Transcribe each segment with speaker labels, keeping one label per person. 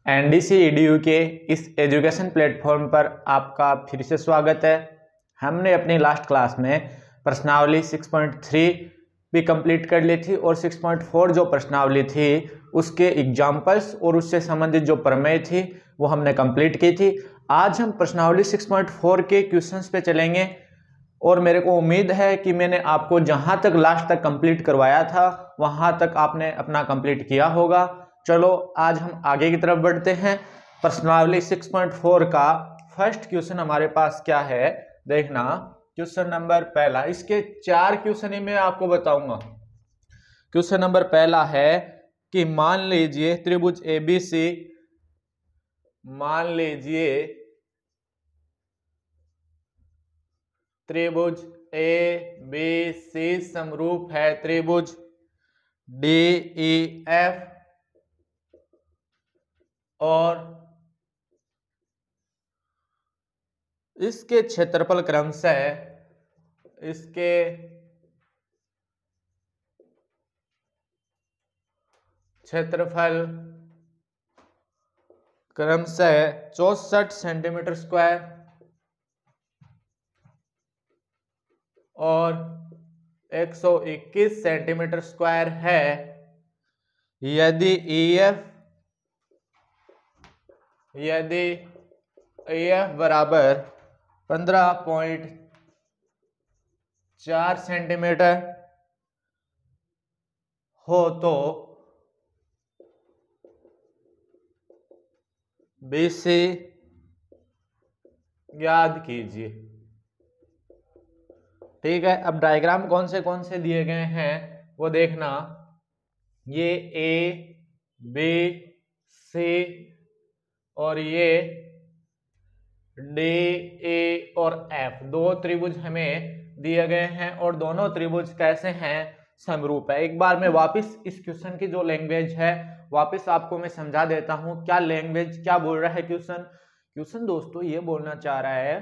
Speaker 1: NDC EDU के इस education platform पर आपका फिर से स्वागत है। हमने अपनी लास्ट क्लास में प्रश्नावली 6.3 भी कंप्लीट कर ली थी और 6.4 जो प्रश्नावली थी उसके एग्जाम्पल्स और उससे संबंधित जो प्रमेय थी वो हमने कंप्लीट की थी। आज हम प्रश्नावली 6.4 के क्वेश्चंस पे चलेंगे और मेरे को उम्मीद है कि मैंने आपको जहां तक लास्ट तक कंप्लीट करवाया था वहां तक आपने अपना कंप्लीट किया होगा। चलो आज हम आगे की तरफ बढ़ते हैं। प्रश्नावली 6.4 का फर्स्ट क्वेश्चन हमारे पास क्या है देखना। क्वेश्चन नंबर पहला, इसके 4 क्वेश्चन ही मैं आपको बताऊंगा। क्वेश्चन नंबर पहला है कि मान लीजिए त्रिभुज एबीसी, मान लीजिए त्रिभुज ए बी सी समरूप है त्रिभुज डी ई एफ और इसके क्षेत्रफल क्रमशः इसके क्षेत्रफल क्रमशः 64 सेंटीमीटर स्क्वायर और 121 सेंटीमीटर स्क्वायर है यदि EF बराबर 15.4 सेंटीमीटर हो तो BC याद कीजिए। ठीक है, अब डायग्राम कौन से दिए गए हैं वो देखना। ये A B C और ये D A और F दो त्रिभुज हमें दिए गए हैं और दोनों त्रिभुज कैसे हैं, समरूप है। एक बार मैं वापस इस क्वेश्चन की जो लैंग्वेज है वापस आपको मैं समझा देता हूं। क्या लैंग्वेज क्या बोल रहा है क्वेश्चन दोस्तों ये बोलना चाह रहा है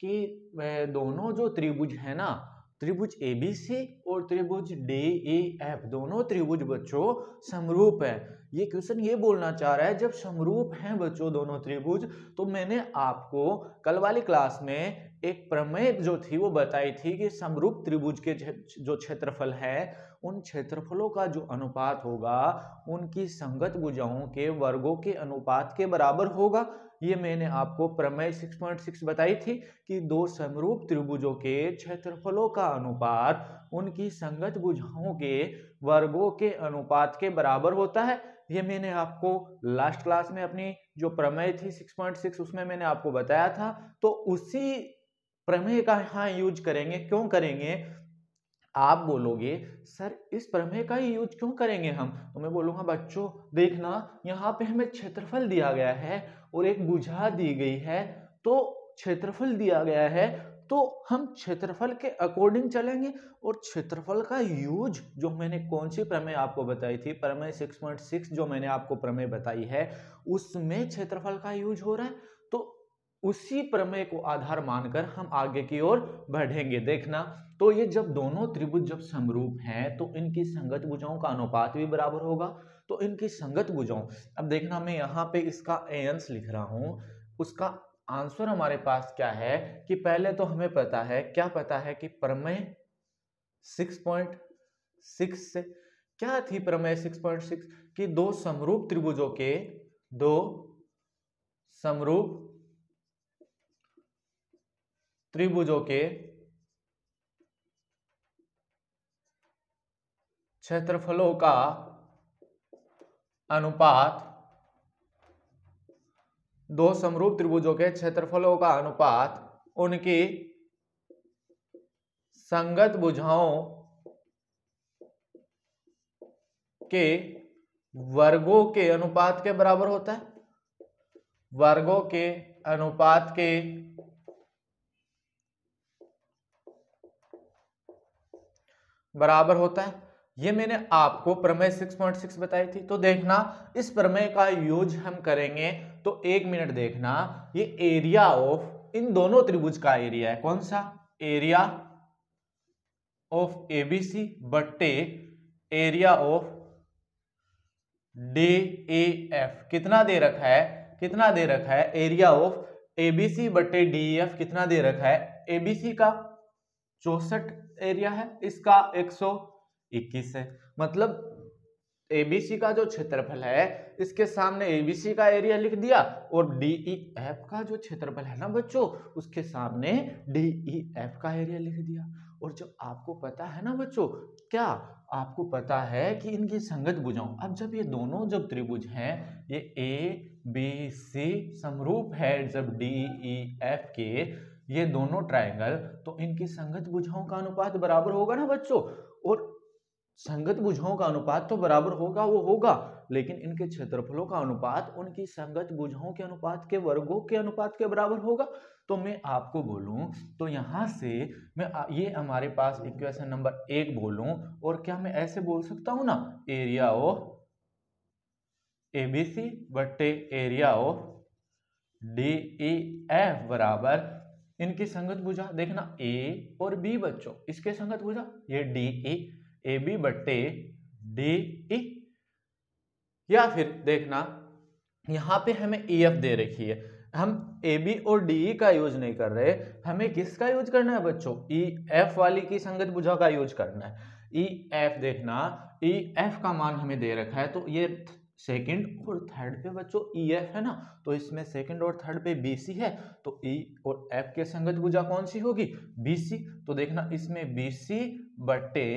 Speaker 1: कि दोनों जो त्रिभुज है ना, त्रिभुज एबीसी और त्रिभुज DEF दोनों त्रिभुज बच्चों समरूप है। ये क्वेश्चन ये बोलना चाह रहा है जब समरूप हैं बच्चों दोनों त्रिभुज, तो मैंने आपको कल वाली क्लास में एक प्रमेय जो थी वो बताई थी कि समरूप त्रिभुज के जो क्षेत्रफल है उन क्षेत्रफलों का जो अनुपात होगा उनकी संगत भुजाओं के वर्गों के अनुपात के बराबर होगा। ये मैंने आपको प्रमेय 6.6 बताई थी कि दो समरूप त्रिभुजों के क्षेत्रफलों का अनुपात उनकी संगत भुजाओं के वर्गों के अनुपात के बराबर होता है। ये मैंने आपको लास्ट क्लास में अपनी जो प्रमेय थी 6.6 उसमें मैंने आपको बताया था। तो उसी प्रमेय का यहाँ यूज करेंगे। क्यों करेंगे आप बोलोगे सर इस प्रमेय का ही यूज क्यों करेंगे हम, तो मैं बोलूंगा बच्चों देखना यहाँ पे हमें क्षेत्रफल दिया गया है और एक भुजा दी गई है, तो क्षेत्रफल दिया गया है तो हम क्षेत्रफल के अकॉर्डिंग चलेंगे। और क्षेत्रफल का यूज जो मैंने कौन सी प्रमेय आपको बताई थी, प्रमेय 6.6 जो मैंने आपको प्रमेय बताई है उसमें क्षेत्रफल का यूज हो रहा है। तो उसी प्रमेय को आधार मानकर हम आगे की ओर बढ़ेंगे। देखना, तो ये जब दोनों त्रिभुज जब समरूप हैं तो इनकी संगत भुजाओं का अनुपात भी बराबर होगा। तो इनकी संगत भुजाओं, अब देखना मैं यहाँ पे इसका एंस लिख रहा हूं, उसका आंसर हमारे पास क्या है कि पहले तो हमें पता है, क्या पता है कि प्रमेय 6.6 से क्या थी प्रमेय 6.6 कि दो समरूप त्रिभुजों के क्षेत्रफलों का अनुपात, दो समरूप त्रिभुजों के क्षेत्रफलों का अनुपात उनकी संगत भुजाओं के वर्गों के अनुपात के बराबर होता है। वर्गों के अनुपात के बराबर होता है। ये मैंने आपको प्रमेय 6.6 बताई थी। तो देखना इस प्रमेय का यूज हम करेंगे तो एक मिनट देखना, ये एरिया ऑफ इन दोनों त्रिभुज का एरिया है, कौन सा, एरिया ऑफ एबीसी बट्टे area of D E F कितना दे रखा है, कितना दे रखा है, एरिया ऑफ एबीसी बटे डी ई एफ कितना दे रखा है, एबीसी का 64 एरिया है, इसका 121 है। मतलब एबीसी का जो क्षेत्रफल है इसके सामने एबीसी का एरिया लिख दिया और डीईएफ का जो क्षेत्रफल है ना बच्चों उसके सामने डीईएफ का एरिया लिख दिया। और जब आपको पता है ना बच्चों, क्या आपको पता है कि इनकी संगत भुजाओं, अब जब ये दोनों जब त्रिभुज हैं, ये ए बी सी समरूप है जब डीईएफ के, ये दोनों ट्रायंगल, तो इनकी संगत भुजाओं का अनुपात बराबर होगा ना बच्चों। और संगत भुजाओं का अनुपात तो बराबर होगा, वो होगा, लेकिन इनके क्षेत्रफलों का अनुपात उनकी संगत भुजाओं के अनुपात के वर्गों के अनुपात के बराबर होगा। तो मैं आपको बोलूं तो यहां से मैं ये हमारे पास इक्वेशन नंबर 1 बोलूं, और क्या मैं ऐसे बोल सकता हूं ना, एरिया ऑफ एबीसी बटे एरिया ऑफ डीईएफ बराबर इनकी संगत भुजा, देखना ए और बी बच्चों, इसके संगत भुजा ये डीई ए बी बट्टे डी ई, या फिर देखना यहां पे हमें ई एफ दे रखी है, हम ए बी और डी ई का यूज नहीं कर रहे, हमें किसका यूज करना है बच्चों, ई एफ वाली की संगत भुजा का यूज करना है। ई एफ देखना, ई एफ का मान हमें दे रखा है, तो ये सेकंड और थर्ड पे बच्चों ई एफ है ना, तो इसमें सेकंड और थर्ड पे बी सी है, तो ई और एफ के संगत भुजा कौन सी होगी, बी सी। तो देखना इसमें बी सी बट्टे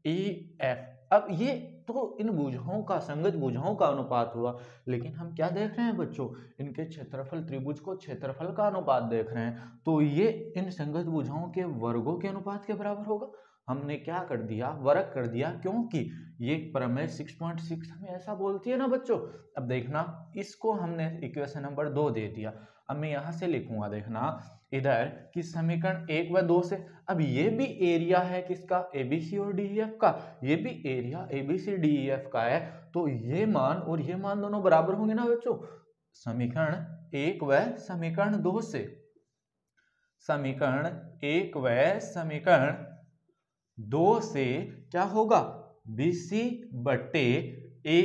Speaker 1: ई एफ, अब ये तो इन भुजाओं का संगत भुजाओं का अनुपात हुआ, लेकिन हम क्या देख रहे हैं बच्चों, इनके क्षेत्रफल, त्रिभुज को क्षेत्रफल का अनुपात देख रहे हैं, तो ये इन संगत भुजाओं के वर्गों के अनुपात के बराबर होगा। हमने क्या कर दिया, वर्ग कर दिया, क्योंकि ये प्रमेय 6.6 हमें ऐसा बोलती है ना बच्चों। अब देखना इसको हमने इक्वेशन नंबर 2 दे दिया, अब मैं यहां से लिखूंगा, देखना इधर कि समीकरण 1 व 2 से, अब ये भी एरिया है किसका, एबीसी और डीईएफ का, ये भी एरिया एबीसी डीईएफ का है, तो ये मान और ये मान दोनों बराबर होंगे ना बच्चों। समीकरण 1 व समीकरण 2 से, समीकरण 1 व समीकरण 2 से क्या होगा, बीसी बट्टे ए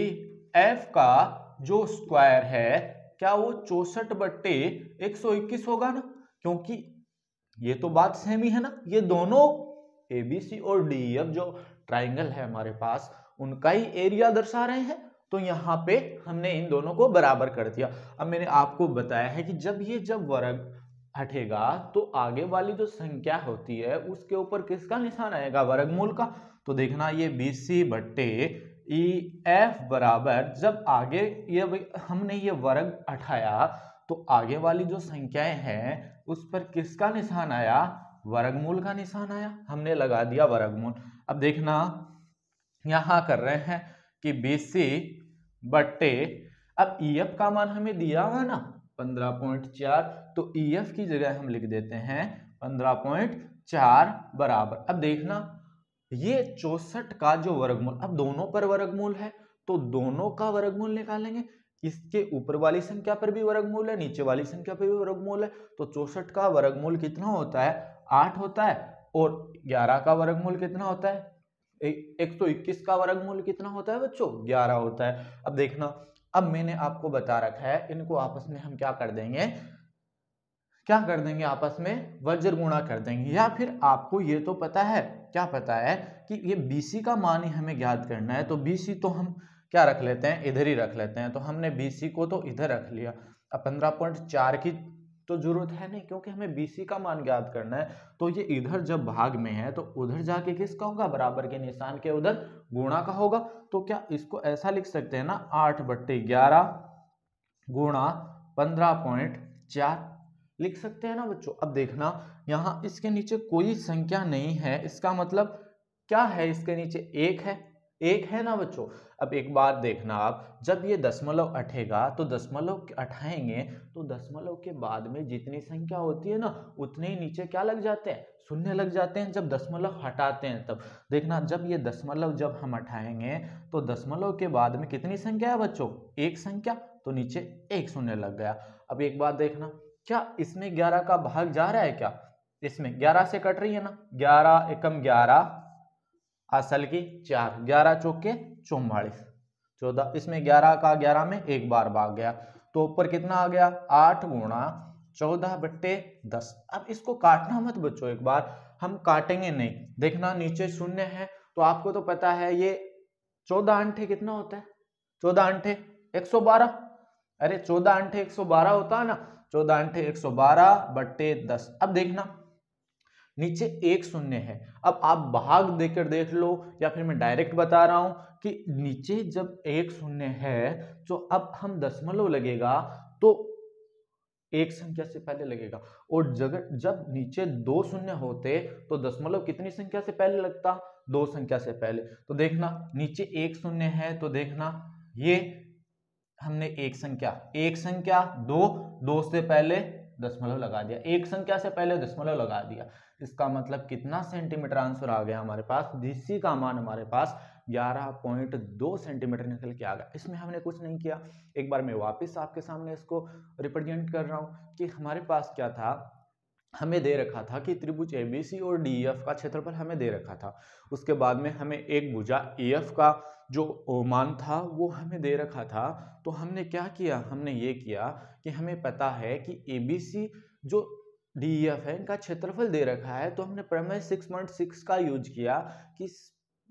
Speaker 1: एफ का जो स्क्वायर है, क्या वो 64 बट्टे 121 होगा ना, क्योंकि ये तो बात सेम ही है ना, ये दोनों एबीसी और डीईएफ जो ट्राइंगल है हमारे पास उनका ही एरिया दर्शा रहे हैं, तो यहाँ पे हमने इन दोनों को बराबर कर दिया। अब मैंने आपको बताया है कि जब वर्ग हटेगा तो आगे वाली जो संख्या होती है उसके ऊपर किसका निशान आएगा, वर्गमूल का। तो देखना ये बीसी बट्टे ई एफ बराबर, जब आगे ये हमने ये वर्ग हटाया तो आगे वाली जो संख्याएं हैं उस पर किसका निशान आया, वर्गमूल का निशान आया, हमने लगा दिया वर्गमूल। अब देखना यहां कर रहे हैं कि बीसी बट्टे, अब ईएफ का मान हमें दिया हुआ ना 15.4, तो ईएफ की जगह हम लिख देते हैं 15.4 बराबर, अब देखना ये 64 का जो वर्गमूल, अब दोनों पर वर्गमूल है तो दोनों का वर्गमूल निकालेंगे, इसके ऊपर वाली संख्या पर भी वर्गमूल है, नीचे वाली संख्या पर भी वर्गमूल है, तो 64 का वर्गमूल कितना होता है, 8 होता है, और 11 का वर्गमूल कितना होता है, 121 का वर्गमूल कितना होता है बच्चों, 11 होता है। अब देखना, अब मैंने आपको बता रखा है इनको आपस में हम क्या कर देंगे, क्या कर देंगे, आपस में वज्र गुणा कर देंगे, या फिर आपको ये तो पता है, क्या पता है कि ये बीसी का मान ही हमें ज्ञात करना है, तो बीसी तो हम क्या रख लेते हैं, इधर ही रख लेते हैं, तो हमने बीसी को तो इधर रख लिया। अब 15.4 की तो जरूरत है नहीं क्योंकि हमें बीसी का मान ज्ञात करना है, तो ये इधर जब भाग में है तो उधर जाके किसका होगा, बराबर के निशान के उधर गुणा का होगा। तो क्या इसको ऐसा लिख सकते हैं ना, 8/11 गुणा 15.4 लिख सकते हैं ना बच्चों। अब देखना यहाँ इसके नीचे कोई संख्या नहीं है, इसका मतलब क्या है, इसके नीचे एक है ना बच्चों। अब एक बात देखना, आप जब ये दशमलव हटेगा तो दशमलव हटाएंगे तो दशमलव के बाद में जितनी संख्या होती है ना उतने ही नीचे क्या लग जाते हैं, शून्य लग जाते हैं, जब दशमलव हटाते हैं तब। देखना जब ये दशमलव जब हम हटाएंगे तो दशमलव के बाद में कितनी संख्या है बच्चों, एक संख्या, तो नीचे एक शून्य लग गया। अब एक बात देखना, क्या इसमें 11 का भाग जा रहा है, क्या इसमें 11 से कट रही है ना, 11 एकम 11 असल की 4, 11 चौके 44, 14, इसमें 11 का 11 में एक बार भाग गया, तो ऊपर कितना आ गया 8 गुणा 14/10। अब इसको काटना मत बच्चों, एक बार हम काटेंगे नहीं, देखना नीचे शून्य है, तो आपको तो पता है ये 14 अंठे कितना होता है, 14 अंठे 112, अरे 14 अंठे 112 होता है ना, 14 अंठे 112/10। अब देखना नीचे एक शून्य है, अब आप भाग देकर देख लो या फिर मैं डायरेक्ट बता रहा हूं कि नीचे जब एक शून्य है तो अब हम दशमलव लगेगा तो एक संख्या से पहले लगेगा, और जब नीचे दो शून्य होते तो दशमलव कितनी संख्या से पहले लगता, दो संख्या से पहले। तो देखना नीचे एक शून्य है, तो देखना ये हमने एक संख्या दो से पहले दशमलव लगा दिया, एक संख्या से पहले दशमलव लगा दिया, इसका मतलब कितना सेंटीमीटर आंसर आ गया हमारे पास, डीसी का मान हमारे पास 11.2 सेंटीमीटर निकल के आ गया। इसमें हमने कुछ नहीं किया, एक बार मैं वापस आपके सामने इसको रिप्रेजेंट कर रहा हूं कि हमारे पास क्या था, हमें दे रखा था कि त्रिभुज एबीसी और डीएफ का क्षेत्रफल हमें दे रखा था, उसके बाद में हमें एक भुजा एएफ का जो मान था वो हमें दे रखा था। तो हमने क्या किया, हमने ये किया कि हमें पता है कि एबीसी जो डीएफ है इनका क्षेत्रफल दे रखा है, तो हमने प्रमेय 6.6 का यूज किया कि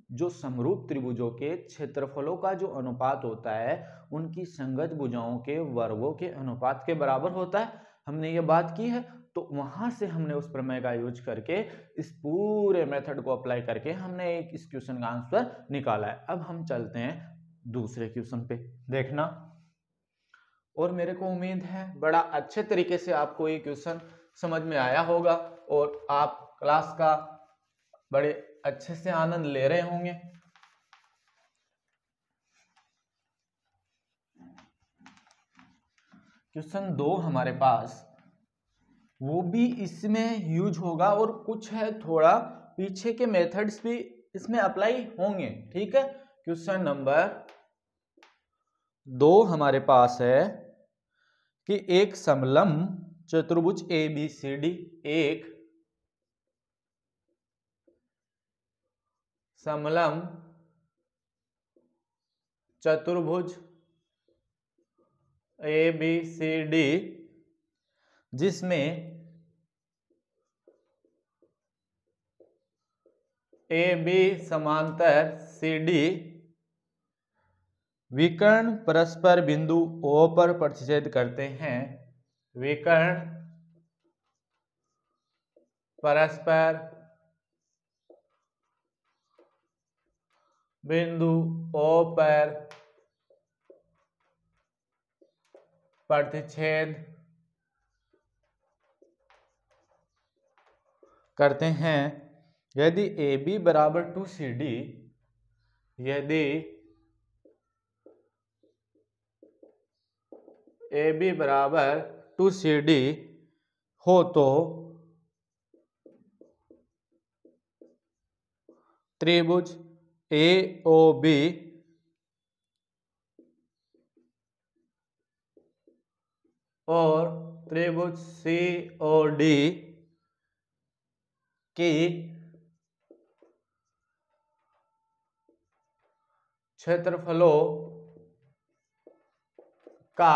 Speaker 1: जो समरूप त्रिभुजों के क्षेत्रफलों का जो अनुपात होता है उनकी संगत भुजाओं के वर्गों के अनुपात के बराबर होता है, हमने ये बात की है। तो वहां से हमने उस प्रमेय का यूज करके इस पूरे मेथड को अप्लाई करके हमने एक इस क्वेश्चन का आंसर निकाला है। अब हम चलते हैं दूसरे क्वेश्चन पे, देखना, और मेरे को उम्मीद है बड़ा अच्छे तरीके से आपको ये क्वेश्चन समझ में आया होगा और आप क्लास का बड़े अच्छे से आनंद ले रहे होंगे। क्वेश्चन 2 हमारे पास, वो भी इसमें यूज होगा और कुछ है थोड़ा पीछे के मेथड्स भी इसमें अप्लाई होंगे, ठीक है। क्वेश्चन नंबर 2 हमारे पास है कि एक समलंब चतुर्भुज ABCD, एक समलंब चतुर्भुज ABCD जिसमें AB समांतर CD विकर्ण परस्पर बिंदु O पर प्रतिच्छेद करते हैं, विकर्ण परस्पर बिंदु O पर प्रतिच्छेद करते हैं यदि AB बराबर 2CD, यदि AB बराबर 2CD हो तो त्रिभुज AOB और त्रिभुज COD की क्षेत्रफलों का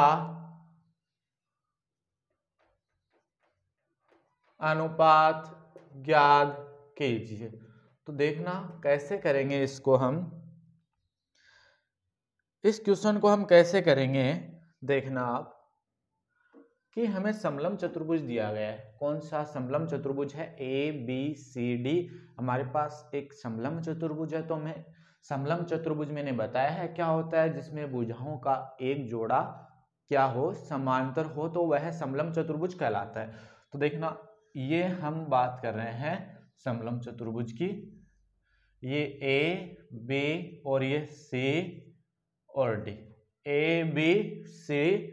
Speaker 1: अनुपात ज्ञात कीजिए। तो देखना कैसे करेंगे इसको, हम इस क्वेश्चन को हम कैसे करेंगे, देखना आप कि हमें समलंब चतुर्भुज दिया गया है। कौन सा समलंब चतुर्भुज है, ABCD हमारे पास एक समलंब चतुर्भुज है। तो हमें समलंब चतुर्भुज मैंने बताया है क्या होता है, जिसमें भुजाओं का एक जोड़ा क्या हो, समांतर हो, तो वह समलंब चतुर्भुज कहलाता है। तो देखना ये हम बात कर रहे हैं समलंब चतुर्भुज की, ये A B और ये C और D, ABCD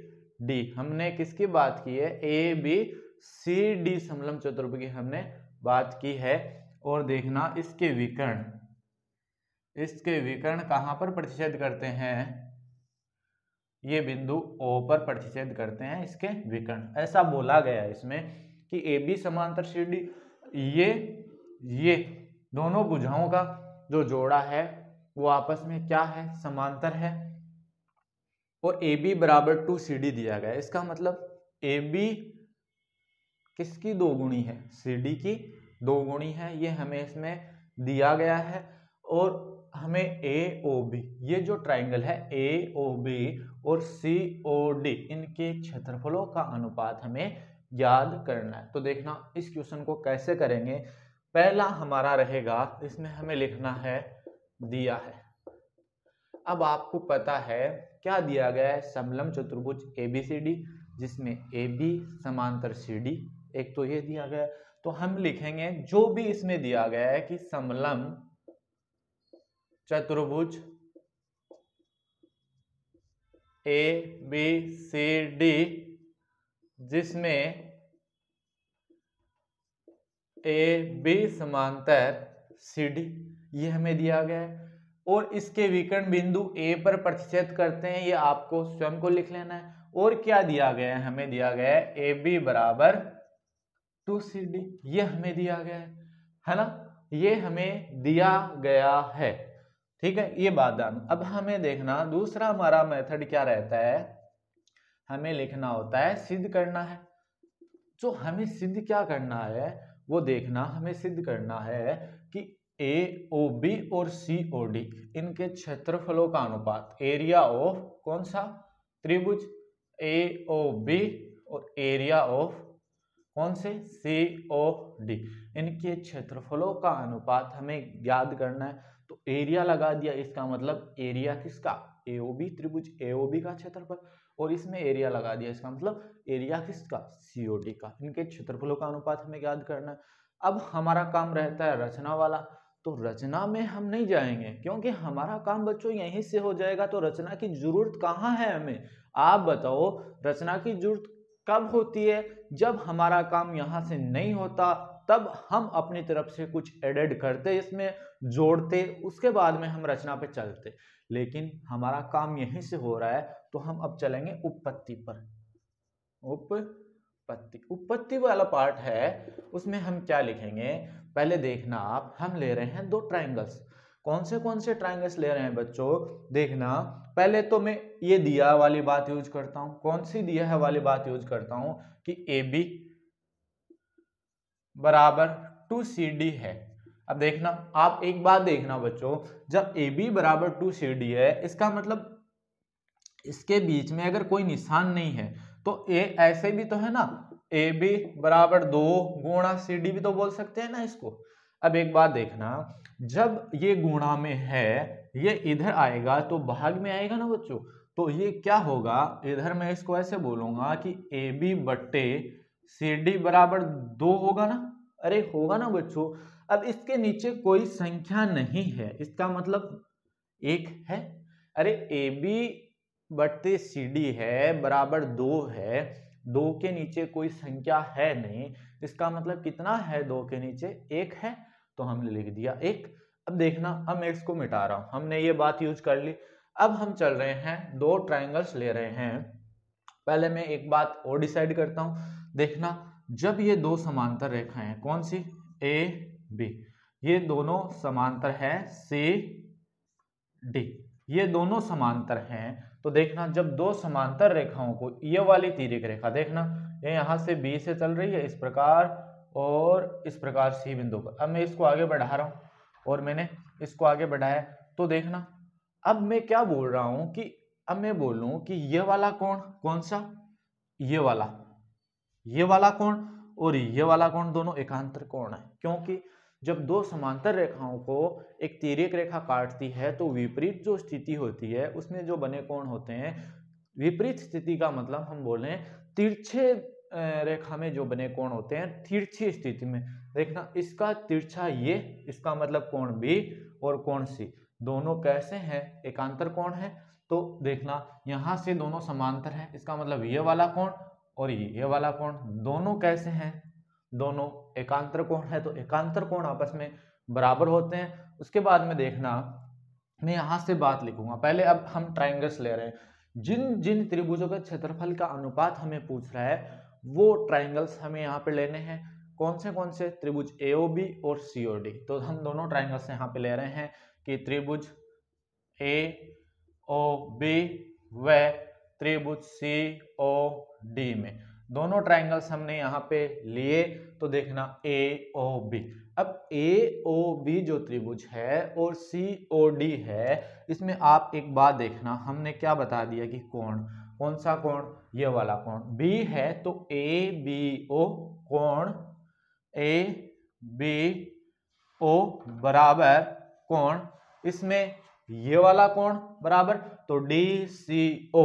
Speaker 1: हमने किसकी बात की है, ABCD समलंब चतुर्भुज की हमने बात की है। और देखना इसके विकर्ण कहां पर प्रतिच्छेद करते हैं, ये बिंदु O पर प्रतिच्छेद करते हैं इसके विकर्ण। ऐसा बोला गया है इसमें कि AB समांतर CD, ये दोनों भुजाओं का जो जोड़ा है वो आपस में क्या है, समांतर है। और ए बी बराबर 2CD दिया गया है। इसका मतलब ए बी किसकी दोगुनी है, CD की दोगुनी है, ये हमें इसमें दिया गया है। और हमें ए ओ बी, ये जो ट्राइंगल है ए ओ बी और सी ओ डी, इनके क्षेत्रफलों का अनुपात हमें याद करना है। तो देखना इस क्वेश्चन को कैसे करेंगे। पहला हमारा रहेगा, इसमें हमें लिखना है दिया है। अब आपको पता है क्या दिया गया है, समलंब चतुर्भुज ABCD जिसमें AB समांतर CD, एक तो ये दिया गया है। तो हम लिखेंगे जो भी इसमें दिया गया है कि समलंब चतुर्भुज ABCD जिसमें AB समांतर CD, ये हमें दिया गया है। और इसके विकर्ण बिंदु A पर प्रतिच्छेद करते हैं, ये आपको स्वयं को लिख लेना है। और क्या दिया गया है, हमें दिया गया है AB बराबर 2CD, ये हमें दिया गया है ना, ये हमें दिया गया है। ठीक है, ये बात ध्यान। अब हमें देखना दूसरा हमारा मेथड क्या रहता है, हमें लिखना होता है सिद्ध करना है। जो हमें सिद्ध क्या करना है वो देखना, हमें सिद्ध करना है कि AOB और COD इनके क्षेत्रफलों का अनुपात, एरिया ऑफ कौन सा त्रिभुज AOB और एरिया ऑफ कौन से COD, इनके क्षेत्रफलों का अनुपात हमें याद करना है। तो एरिया लगा दिया, इसका मतलब एरिया किसका, AOB त्रिभुज AOB का क्षेत्रफल, और इसमें एरिया लगा दिया, इसका मतलब एरिया किसका, COD का। इनके क्षेत्रफलों का अनुपात हमें याद करना है। अब हमारा काम रहता है रचना वाला। तो रचना में हम नहीं जाएंगे क्योंकि हमारा काम बच्चों यहीं से हो जाएगा। तो रचना की जरूरत कहाँ है हमें, आप बताओ। रचना की जरूरत कब होती है, जब हमारा काम यहाँ से नहीं होता, तब हम अपनी तरफ से कुछ एडेड करते, इसमें जोड़ते, उसके बाद में हम रचना पे चलते। लेकिन हमारा काम यहीं से हो रहा है तो हम अब चलेंगे उत्पत्ति पर। उत्पत्ति वाला पार्ट है, उसमें हम क्या लिखेंगे, पहले देखना आप, हम ले रहे हैं दो ट्राइंगल्स। कौन से ट्राइंगल्स ले रहे हैं बच्चों, देखना। पहले तो मैं ये दिया वाली बात यूज करता हूं, कौन सी दिया है वाली बात यूज करता हूं कि AB बराबर 2CD है। अब देखना आप एक बात देखना बच्चों, जब AB बराबर 2CD है, इसका मतलब इसके बीच में अगर कोई निशान नहीं है तो ए ऐसे भी तो है ना, AB बराबर 2 गुणा CD भी तो बोल सकते हैं ना इसको। अब एक बात देखना, जब ये गुणा में है, ये इधर आएगा तो भाग में आएगा ना बच्चों। तो ये क्या होगा, इधर मैं इसको ऐसे बोलूंगा कि AB बट्टे CD बराबर 2 होगा ना, अरे होगा ना बच्चों। अब इसके नीचे कोई संख्या नहीं है, इसका मतलब 1 है। अरे AB बट्टे CD है बराबर 2 है, 2 के नीचे कोई संख्या है नहीं, इसका मतलब कितना है, 2 के नीचे 1 है, तो हमने लिख दिया 1। अब देखना, अब मैं इसको मिटा रहा हूं, हमने ये बात यूज कर ली। अब हम चल रहे हैं, दो ट्राइंगल्स ले रहे हैं। पहले मैं एक बाट और डिसाइड करता हूं, देखना जब ये दो समांतर रेखाएं हैं, कौन सी, AB, ये दोनों समांतर है CD, ये दोनों समांतर हैं। तो देखना जब दो समांतर रेखाओं को, ये वाली तिर्यक रेखा देखना, ये यहां से B से चल रही है इस प्रकार और इस प्रकार C बिंदु पर। अब मैं इसको आगे बढ़ा रहा हूं और मैंने इसको आगे बढ़ाया, तो देखना अब मैं क्या बोल रहा हूं कि अब मैं बोलूं कि ये वाला कोण कौन सा, ये वाला कोण और ये वाला कोण दोनों एकांतर कोण है। क्योंकि जब दो समांतर रेखाओं को एक तिर्यक रेखा काटती है तो विपरीत जो स्थिति होती है उसमें जो बने कोण होते हैं, विपरीत स्थिति का मतलब हम बोले तिरछे रेखा में जो बने कोण होते हैं, तिरछी स्थिति में देखना, इसका तिरछा ये, इसका मतलब कोण B और कोण C दोनों कैसे हैं, एकांतर कोण है। तो देखना यहां से दोनों समांतर हैं, इसका मतलब ये वाला कोण और ये वाला कोण दोनों कैसे हैं, दोनों एकांतर कोण है। तो एकांतर कोण आपस में बराबर होते हैं। उसके बाद में देखना, मैं यहां से बात लिखूंगा। पहले अब हम ट्राइंगल्स ले रहे हैं, जिन जिन त्रिभुजों के क्षेत्रफल का अनुपात हमें पूछ रहा है वो ट्राइंगल्स हमें यहाँ पे लेने हैं। कौन से त्रिभुज AOB और COD। तो हम दोनों ट्राइंगल्स यहाँ पे ले रहे हैं कि त्रिभुज AOB व त्रिभुज COD में। दोनों ट्रायंगल्स हमने यहाँ पे लिए, तो देखना AOB। अब AOB जो त्रिभुज है और COD है, इसमें आप एक बात देखना, हमने क्या बता दिया कि कोण, कौन सा कोण, ये वाला कोण B है, तो ABO कोण ABO बराबर कोण, इसमें ये वाला कोण बराबर, तो DCO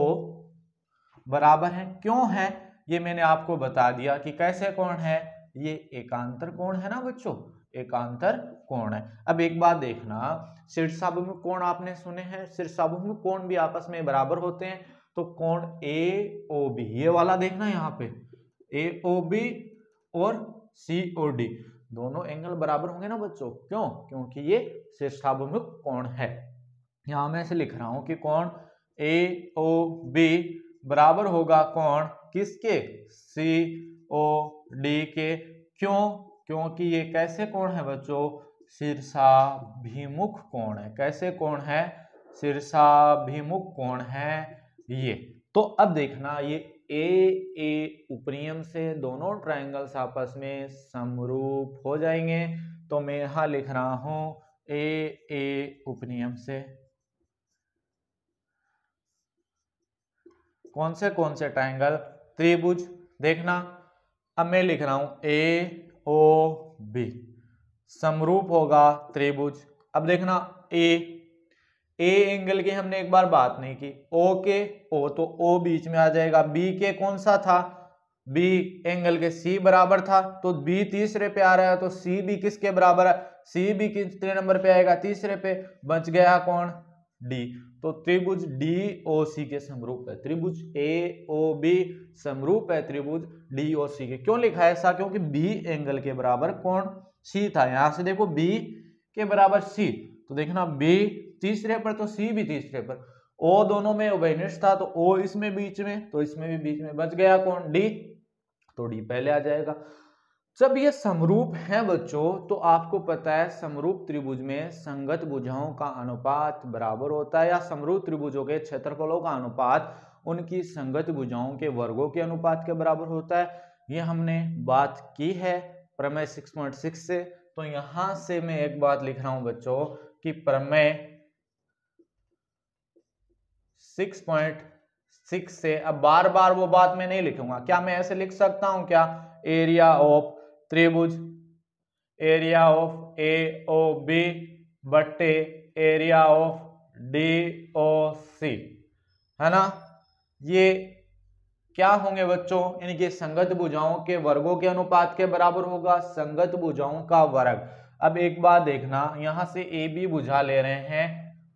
Speaker 1: बराबर है। क्यों है ये मैंने आपको बता दिया कि कैसे कोण है, ये एकांतर कोण है ना बच्चों, एकांतर कोण है। अब एक बात देखना, शीर्षाभिमुख कोण आपने सुने हैं, शीर्षाभिमुख कोण भी आपस में बराबर होते हैं, तो कोण AOB ये वाला देखना यहाँ पे, AOB और COD दोनों एंगल बराबर होंगे ना बच्चों। क्यों? क्योंकि ये शीर्षाभिमुख कोण है। यहां मैं ऐसे लिख रहा हूं कि कोण AOB बराबर होगा कोण किसके, COD के। क्यों? क्योंकि ये कैसे कोण है बच्चों, शीर्षाभिमुख कोण है। कैसे कोण है, शीर्षाभिमुख कोण है ये। तो अब देखना, ये A उपरियम से दोनों ट्रायंगल्स आपस में समरूप हो जाएंगे, तो मैं यहां लिख रहा हूं A उपरियम से कौन से ट्रायंगल, त्रिभुज। देखना अब मैं लिख रहा हूं AOB समरूप होगा त्रिभुज। अब देखना ए एंगल की हमने एक बार बात नहीं की, O के O, तो O बीच में आ जाएगा। B के कौन सा था, B एंगल के C बराबर था, तो B तीसरे पे आ रहा है, तो C भी किसके बराबर है, C भी कितने नंबर पे आएगा, तीसरे पे। बच गया कौन, D। तो त्रिभुज DOC के समरूप है, त्रिभुज AOB समरूप है त्रिभुज DOC के। क्यों लिखा है ऐसा, क्योंकि B एंगल के बराबर कोण C था। यहां से देखो B के बराबर C, तो देखना B तीसरे पर तो C भी तीसरे पर, O दोनों में उभयनिष्ठ था, तो O इसमें बीच में, तो इसमें भी बीच में। बच गया कौन, D, तो D पहले आ जाएगा। जब ये समरूप है बच्चों, तो आपको पता है समरूप त्रिभुज में संगत भुजाओं का अनुपात बराबर होता है, या समरूप त्रिभुजों के क्षेत्रफलों का अनुपात उनकी संगत भुजाओं के वर्गों के अनुपात के बराबर होता है। ये हमने बात की है प्रमेय 6.6 से। तो यहां से मैं एक बात लिख रहा हूं बच्चों कि प्रमेय 6.6 से, अब बार बार वो बात मैं नहीं लिखूंगा। क्या मैं ऐसे लिख सकता हूं क्या, एरिया ऑफ त्रिभुज, एरिया ऑफ AOB बट्टे एरिया ऑफ DOC, है ना। ये क्या होंगे बच्चों, इनके संगत भुजाओं के वर्गों के अनुपात के बराबर होगा, संगत भुजाओं का वर्ग। अब एक बात देखना, यहां से AB भुजा ले रहे हैं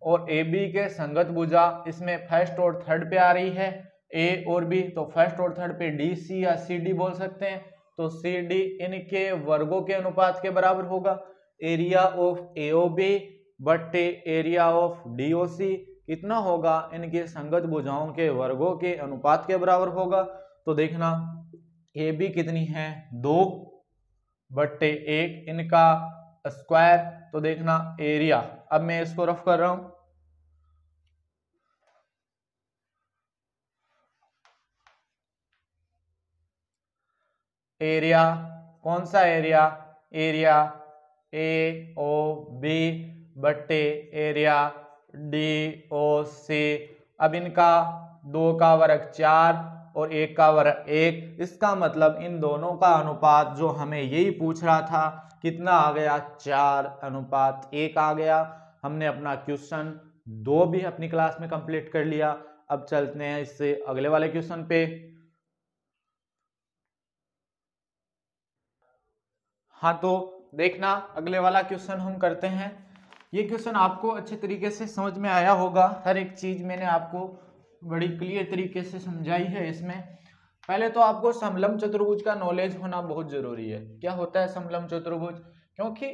Speaker 1: और AB के संगत भुजा इसमें फर्स्ट और थर्ड पे आ रही है, A और B, तो फर्स्ट और थर्ड पे DC या CD बोल सकते हैं, तो CD इनके वर्गों के अनुपात के बराबर होगा। एरिया ऑफ AOB बट्टे एरिया ऑफ DOC कितना होगा, इनके संगत भुजाओं के वर्गों के अनुपात के बराबर होगा। तो देखना AB कितनी है, 2 बट्टे 1, इनका स्क्वायर, तो देखना एरिया। अब मैं इसको रफ कर रहा हूं, एरिया, कौन सा एरिया, एरिया AOB बट्टे एरिया DOC। अब इनका 2 का वर्ग 4 और 1 का वर्ग 1, इसका मतलब इन दोनों का अनुपात जो हमें यही पूछ रहा था कितना आ गया, 4:1 आ गया। हमने अपना क्वेश्चन 2 भी अपनी क्लास में कंप्लीट कर लिया। अब चलते हैं इससे अगले वाले क्वेश्चन पे। हाँ, तो देखना अगले वाला क्वेश्चन हम करते हैं। ये क्वेश्चन आपको अच्छे तरीके से समझ में आया होगा, हर एक चीज मैंने आपको बड़ी क्लियर तरीके से समझाई है इसमें। पहले तो आपको समलंब चतुर्भुज का नॉलेज होना बहुत जरूरी है। क्या होता है समलंब चतुर्भुज, क्योंकि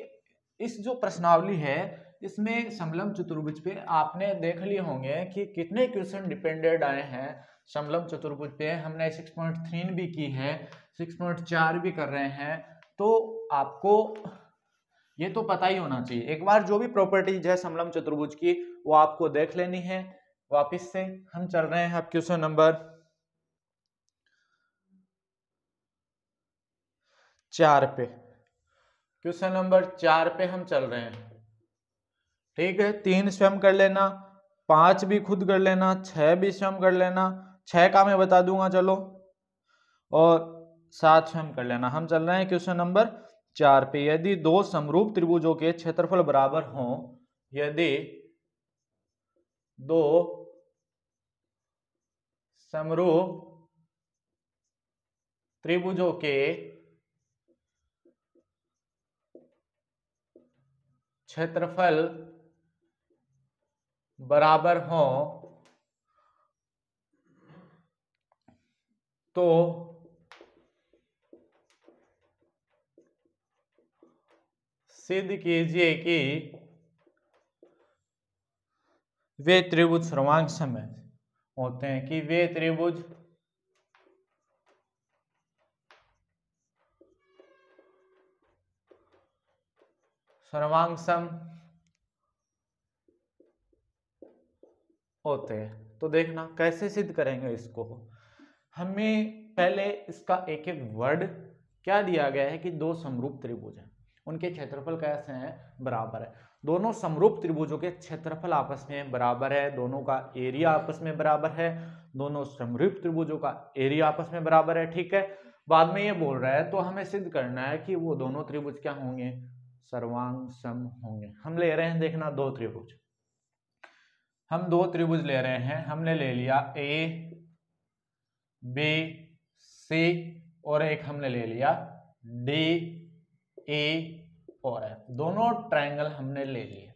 Speaker 1: इस जो प्रश्नावली है इसमें समलंब चतुर्भुज पे आपने देख लिए होंगे कि कितने क्वेश्चन डिपेंडेड आए हैं समलंब चतुर्भुज पे। हमने 6.3 भी की है, 6.4 भी कर रहे हैं, तो आपको ये तो पता ही होना चाहिए। एक बार जो भी प्रॉपर्टीज है समलंब चतुर्भुज की वो आपको देख लेनी है वापिस से हम चल रहे हैं अब क्वेश्चन नंबर 4 पे। क्वेश्चन नंबर 4 पे हम चल रहे हैं, ठीक है। 3 स्वयं कर लेना, 5 भी खुद कर लेना, 6 भी स्वयं कर लेना, 6 का मैं बता दूंगा चलो, और 7 स्वयं कर लेना। हम चल रहे हैं क्वेश्चन नंबर 4 पे। यदि दो समरूप त्रिभुजों के क्षेत्रफल बराबर हों, यदि दो समरूप त्रिभुजों के क्षेत्रफल बराबर हों तो सिद्ध कीजिए कि वे त्रिभुज सर्वांग सम होते हैं, कि वे त्रिभुज सर्वांग सम होते हैं। तो देखना कैसे सिद्ध करेंगे इसको। हमें पहले इसका एक एक वर्ड क्या दिया गया है कि दो समरूप त्रिभुज हैं, उनके क्षेत्रफल कैसे हैं, बराबर है। दोनों समरूप त्रिभुजों के क्षेत्रफल आपस में बराबर है, दोनों का एरिया आपस में बराबर है, दोनों समरूप त्रिभुजों का एरिया आपस में बराबर है, ठीक है। बाद में ये बोल रहा है तो हमें सिद्ध करना है कि वो दोनों त्रिभुज क्या होंगे, सर्वांग सम होंगे। हम ले रहे हैं देखना दो त्रिभुज, हम दो त्रिभुज ले रहे हैं। हमने ले लिया ए बी सी और एक हमने ले लिया डी ए और एफ। दोनों ट्रायंगल हमने ले लिए।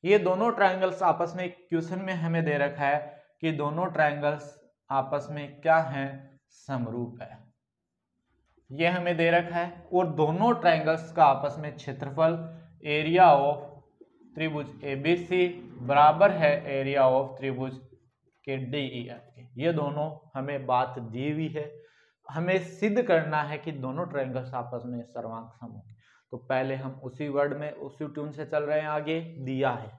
Speaker 1: ये दोनों ट्रायंगल्स आपस में, क्वेश्चन में हमें दे रखा है कि दोनों ट्रायंगल्स आपस में क्या हैं, समरूप है, ये हमें दे रखा है। और दोनों ट्रायंगल्स का आपस में क्षेत्रफल एरिया ऑफ त्रिभुज एबीसी बराबर है एरिया ऑफ त्रिभुज के डीईएफ के। ये दोनों हमें बात दी हुई है, हमें सिद्ध करना है कि दोनों ट्रायंगल्स आपस में सर्वांग सम होंगे। तो पहले हम उसी वर्ड में उसी ट्यून से चल रहे हैं। आगे दिया है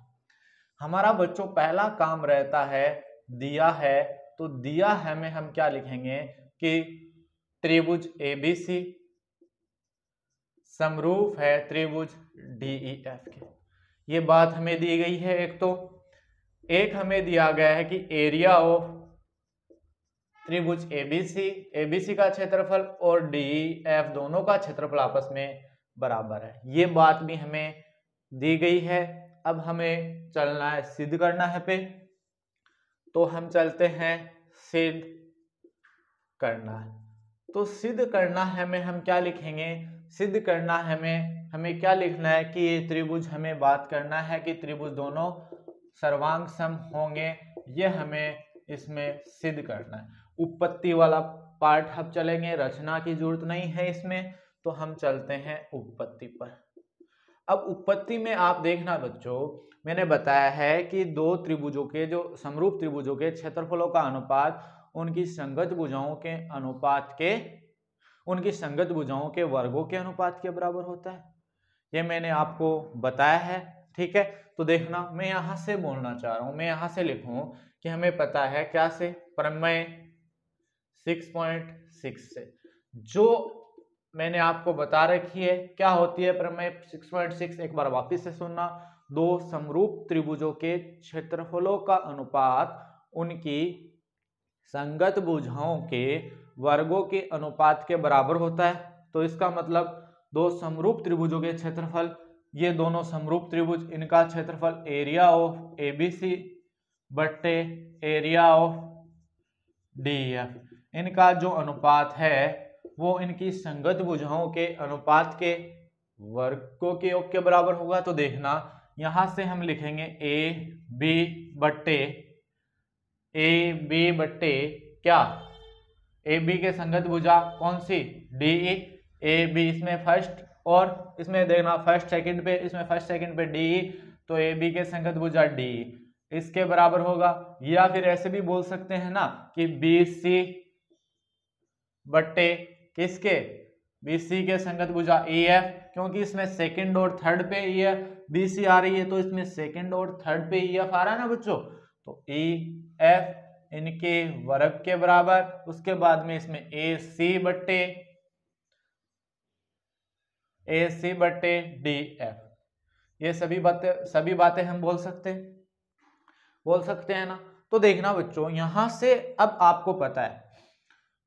Speaker 1: हमारा बच्चों, पहला काम रहता है दिया है, तो दिया है में हम क्या लिखेंगे कि त्रिभुज एबीसी समरूप है त्रिभुज डीईएफ के। ये बात हमें दी गई है। एक हमें दिया गया है कि एरिया ऑफ त्रिभुज एबीसी, एबीसी का क्षेत्रफल और डीईएफ दोनों का क्षेत्रफल आपस में बराबर है। ये बात भी हमें दी गई है। अब हमें चलना है, सिद्ध करना है पे। तो हम चलते हैं सिद्ध करना है। तो सिद्ध करना है में हम क्या लिखेंगे, सिद्ध करना है में हमें क्या लिखना है कि ये त्रिभुज, हमें बात करना है कि त्रिभुज दोनों सर्वांग सम होंगे। ये हमें इसमें सिद्ध करना है। उत्पत्ति वाला पार्ट हम चलेंगे, रचना की जरूरत नहीं है इसमें। तो हम चलते हैं उत्पत्ति पर। अब उत्पत्ति में आप देखना बच्चों, मैंने बताया है कि दो त्रिभुजों के, जो समरूप त्रिभुजों के क्षेत्रफलों का अनुपात उनकी संगत भुजाओं के अनुपात के, उनकी संगत भुजाओं के वर्गों के अनुपात के बराबर होता है। ये मैंने आपको बताया है, ठीक है। तो देखना मैं यहां से बोलना चाह रहा हूं, मैं यहां से लिखूं कि हमें पता है क्या से, प्रमेय 6.6 से, जो मैंने आपको बता रखी है। क्या होती है प्रमेय 6.6, एक बार वापिस से सुनना। दो समरूप त्रिभुजों के क्षेत्रफलों का अनुपात उनकी संगत भुजाओं के वर्गों के अनुपात के बराबर होता है। तो इसका मतलब दो समरूप त्रिभुजों के क्षेत्रफल, ये दोनों समरूप त्रिभुज, इनका क्षेत्रफल एरिया ऑफ एबीसी बट्टे एरिया ऑफ डीईएफ, इनका जो अनुपात है वो इनकी संगत भुजाओं के अनुपात के वर्गों के योग के बराबर होगा। तो देखना यहां से हम लिखेंगे ए बी बट्टे क्या, ए बी के संगत भुजा कौन सी, डीई। ए बी इसमें फर्स्ट और इसमें देखना फर्स्ट सेकंड पे, इसमें फर्स्ट सेकंड पे डीई, तो ए बी के संगत भुजा डीई इसके बराबर होगा। या फिर ऐसे भी बोल सकते हैं ना कि बी सी बट्टे किसके, बी सी के संगत भुजा ई एफ, क्योंकि इसमें सेकंड और थर्ड पे ई एफ, बी सी आ रही है तो इसमें सेकंड और थर्ड पे ई एफ आ रहा है ना बच्चों। तो ई एफ इनके वर्ग के बराबर, उसके बाद में इसमें ए सी बट्टे डी एफ, ये सभी बातें हम बोल सकते हैं ना। तो देखना बच्चों, यहां से अब आपको पता है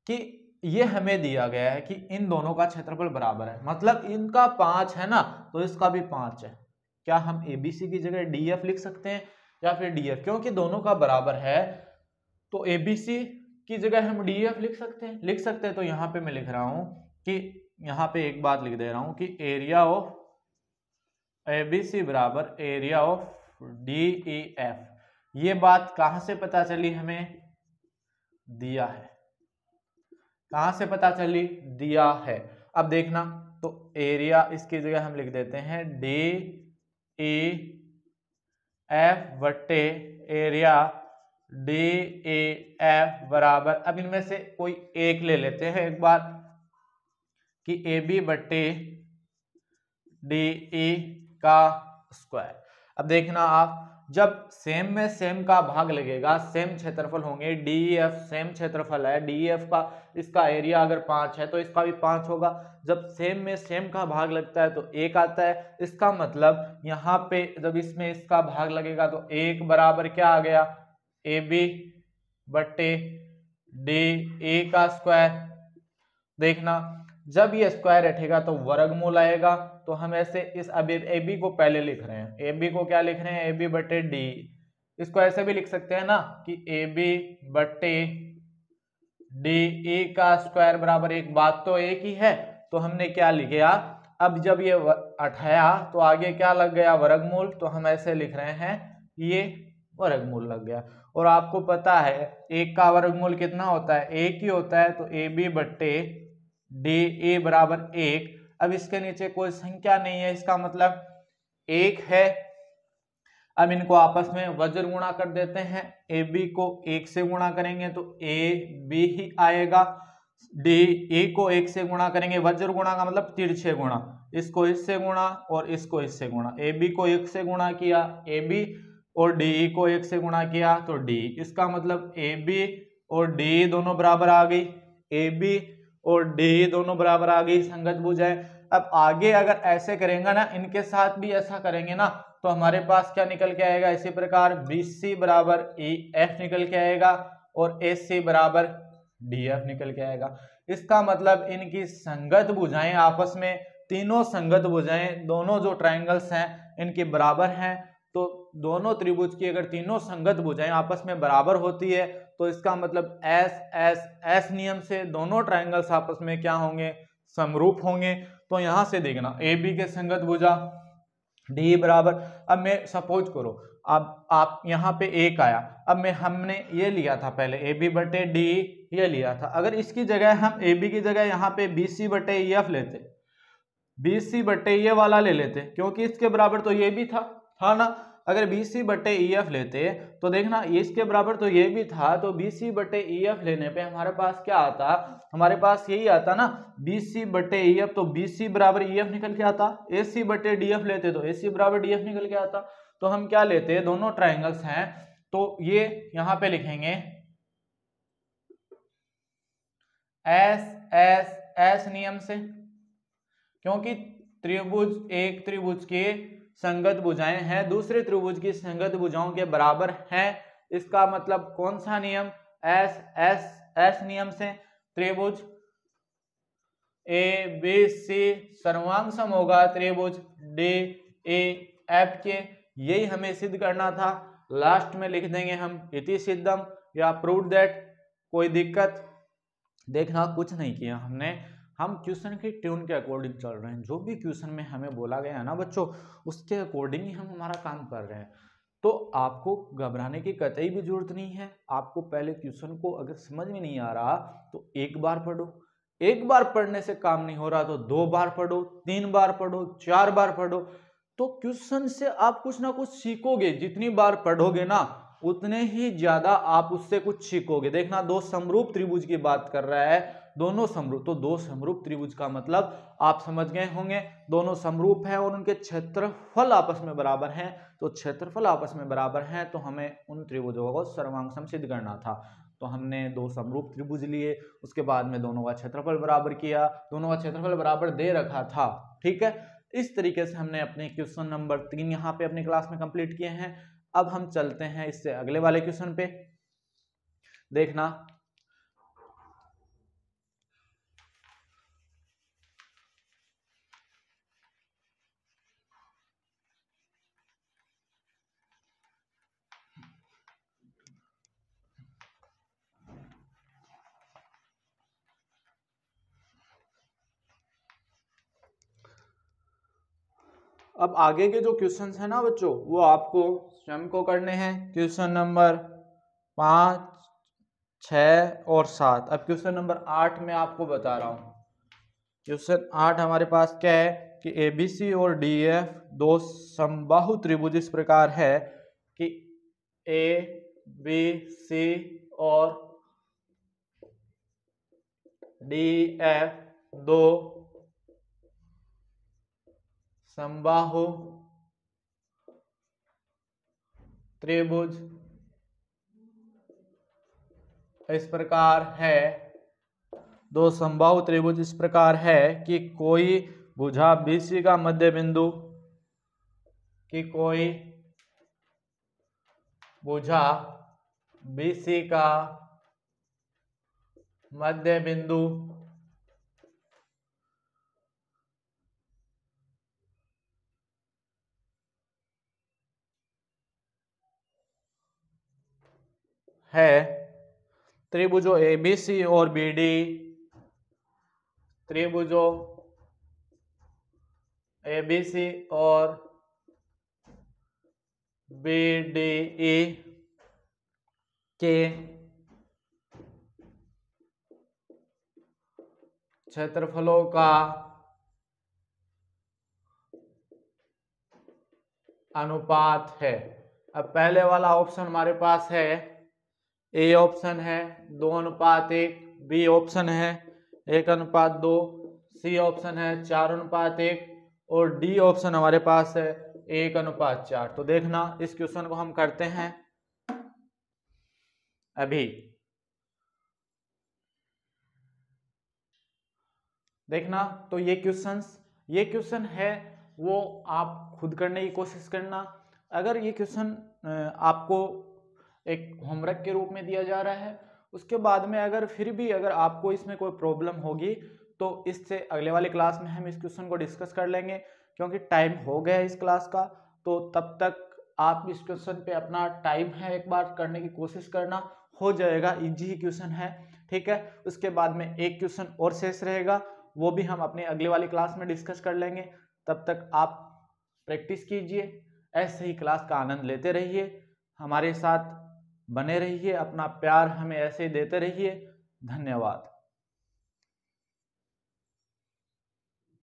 Speaker 1: कि ये हमें दिया गया है कि इन दोनों का क्षेत्रफल बराबर है, मतलब इनका 5 है ना, तो इसका भी 5 है। क्या हम एबीसी की जगह डीएफ लिख सकते हैं या फिर डीएफ, क्योंकि दोनों का बराबर है तो एबीसी की जगह हम डीएफ लिख सकते हैं। तो यहाँ पे मैं लिख रहा हूं कि यहाँ पे एक बात लिख दे रहा हूं कि एरिया ऑफ एबीसी बराबर एरिया ऑफ डीईएफ। ये बात कहां से पता चली, हमें दिया है। कहां से पता चली, दिया है। अब देखना, तो एरिया इसकी जगह हम लिख देते हैं डी ई एफ बट्टे एरिया डी ए एफ बराबर, अब इनमें से कोई एक ले लेते हैं एक बार, कि ए बी बट्टे डी ई का स्क्वायर। अब देखना आप, जब सेम में सेम का भाग लगेगा, सेम क्षेत्रफल होंगे, डी एफ सेम क्षेत्रफल है, डी एफ का इसका एरिया अगर 5 है तो इसका भी 5 होगा। जब सेम में सेम का भाग लगता है तो 1 आता है, इसका मतलब यहाँ पे जब इसमें इसका भाग लगेगा तो 1 बराबर क्या आ गया, ए बी बट्टे डी ए का स्क्वायर। देखना, जब ये स्क्वायर हटेगा तो वर्गमूल आएगा, तो हम ऐसे इस अब ए बी को पहले लिख रहे हैं, ए बी को क्या लिख रहे हैं, ए बी बट्टे डी। इसको ऐसे भी लिख सकते हैं ना कि ए बी बट्टे डी ए का स्क्वायर बराबर, एक बात तो एक ही है, तो हमने क्या लिखा, अब जब ये हटाया तो आगे क्या लग गया, वर्गमूल, तो हम ऐसे लिख रहे हैं ये वर्गमूल लग गया। और आपको पता है 1 का वर्गमूल कितना होता है, 1 ही होता है, तो ए बी बट्टे डी ए बराबर 1। अब इसके नीचे कोई संख्या नहीं है, इसका मतलब 1 है। अब इनको आपस में वज्र गुणा कर देते हैं, ए बी को 1 से गुणा करेंगे तो ए बी ही आएगा, डी ए को 1 से गुणा करेंगे, वज्र गुणा का मतलब तिरछे गुणा, इसको इससे गुणा और इसको इससे गुणा, ए बी को 1 से गुणा किया ए बी, और डी को 1 से गुणा किया तो डी, इसका मतलब ए बी और डी दोनों बराबर आ गई, ए बी और डी दोनों बराबर आ गई, संगत भुजाएं। अब आगे अगर ऐसे करेंगे ना, इनके साथ भी ऐसा करेंगे ना, तो हमारे पास क्या निकल के आएगा, इसी प्रकार BC बराबर EF निकल के आएगा और AC बराबर DF निकल के आएगा। इसका मतलब इनकी संगत भुजाएं आपस में, तीनों संगत भुजाएं, दोनों जो ट्रायंगल्स हैं इनके बराबर हैं, तो दोनों त्रिभुज की अगर तीनों संगत भुजाएं आपस में बराबर होती है तो इसका मतलब एस नियम से दोनों ट्रायंगल्स आपस में क्या होंगे, समरूप होंगे। तो यहां से देखना, ए बी के संगत भुजा डी बराबर, अब मैं सपोज करो, अब आप यहाँ पे 1 आया, अब हमने ये लिया था पहले ए बी बटे डी ये लिया था, अगर इसकी जगह हम ए बी की जगह यहाँ पे BC बटे EF लेते, BC बटे ये वाला ले लेते, क्योंकि इसके बराबर तो ये भी था ना। अगर BC बटे EF लेते तो देखना इसके बराबर तो ये भी था, तो BC बटे EF लेने पे हमारे पास क्या आता, हमारे पास यही आता ना, BC बटे EF, तो BC बराबर EF निकल के आता। AC बटे DF लेते तो AC बराबर DF निकल के आता। तो हम क्या लेते, दोनों ट्राइंगल्स हैं तो ये यहाँ पे लिखेंगे एस नियम से, क्योंकि त्रिभुज एक त्रिभुज के संगत भुजाएं हैं, दूसरे त्रिभुज की संगत भुजाओं के बराबर हैं। इसका मतलब कौन सा नियम, एस नियम से त्रिभुज ए बी सी सर्वांग सम होगा त्रिभुज डी ए एफ के, यही हमें सिद्ध करना था। लास्ट में लिख देंगे हम इति सिद्धम या प्रूव दैट, कोई दिक्कत। देखना कुछ नहीं किया हमने, हम क्वेश्चन की ट्यून के अकॉर्डिंग चल रहे हैं, जो भी क्वेश्चन में हमें बोला गया है ना बच्चों, उसके अकॉर्डिंग ही हम हमारा काम कर रहे हैं। तो आपको घबराने की कतई भी जरूरत नहीं है। आपको पहले क्वेश्चन को अगर समझ में नहीं आ रहा तो एक बार पढ़ो, एक बार पढ़ने से काम नहीं हो रहा तो 2 बार पढ़ो, 3 बार पढ़ो, 4 बार पढ़ो, तो क्वेश्चन से आप कुछ ना कुछ सीखोगे। जितनी बार पढ़ोगे ना उतने ही ज्यादा आप उससे कुछ सीखोगे। देखना, दो समरूप त्रिभुज की बात कर रहा है, दोनों समरूप, तो दो समरूप त्रिभुज का मतलब आप समझ गए होंगे, दोनों समरूप है और उनके क्षेत्रफल आपस में बराबर हैं। तो क्षेत्रफल आपस में बराबर हैं तो हमें उन त्रिभुजों को सर्वांग सिद्ध करना था। तो हमने दो समरूप त्रिभुज लिए, उसके बाद में दोनों का क्षेत्रफल बराबर किया, दोनों का क्षेत्रफल बराबर दे रखा था। ठीक है, इस तरीके से हमने अपने क्वेश्चन नंबर 3 यहाँ पे अपनी क्लास में कंप्लीट किए हैं। अब हम चलते हैं इससे अगले वाले क्वेश्चन पे। देखना, अब आगे के जो क्वेश्चंस है ना बच्चों, वो आपको स्वयं को करने हैं। क्वेश्चन नंबर 5, 6 और 7। अब क्वेश्चन नंबर 8 में आपको बता रहा हूं। क्वेश्चन 8 हमारे पास क्या है कि ABC और DF दो समबाहु त्रिभुज इस प्रकार है कि ABC और DF दो समबाहु त्रिभुज इस प्रकार है, दो समबाहु त्रिभुज इस प्रकार है कि कोई भुजा BC का मध्य बिंदु, कि कोई भुजा BC का मध्य बिंदु है, त्रिभुजों ABC और BD, त्रिभुजों ABC और BDE के क्षेत्रफलों का अनुपात है। अब पहले वाला ऑप्शन हमारे पास है, ए ऑप्शन है 2:1, बी ऑप्शन है 1:2, सी ऑप्शन है 4:1 और डी ऑप्शन हमारे पास है 1:4। तो देखना, इस क्वेश्चन को हम करते हैं अभी। देखना, तो ये क्वेश्चन है वो आप खुद करने की कोशिश करना। अगर ये क्वेश्चन आपको एक होमवर्क के रूप में दिया जा रहा है, उसके बाद में अगर फिर भी अगर आपको इसमें कोई प्रॉब्लम होगी तो इससे अगले वाले क्लास में हम इस क्वेश्चन को डिस्कस कर लेंगे, क्योंकि टाइम हो गया है इस क्लास का। तो तब तक आप इस क्वेश्चन पे अपना टाइम है एक बार करने की कोशिश करना, हो जाएगा, इजी ही क्वेश्चन है। ठीक है, उसके बाद में एक क्वेश्चन और शेष रहेगा, वो भी हम अपने अगले वाली क्लास में डिस्कस कर लेंगे। तब तक आप प्रैक्टिस कीजिए, ऐसे ही क्लास का आनंद लेते रहिए, हमारे साथ बने रहिए, अपना प्यार हमें ऐसे देते रहिए। धन्यवाद।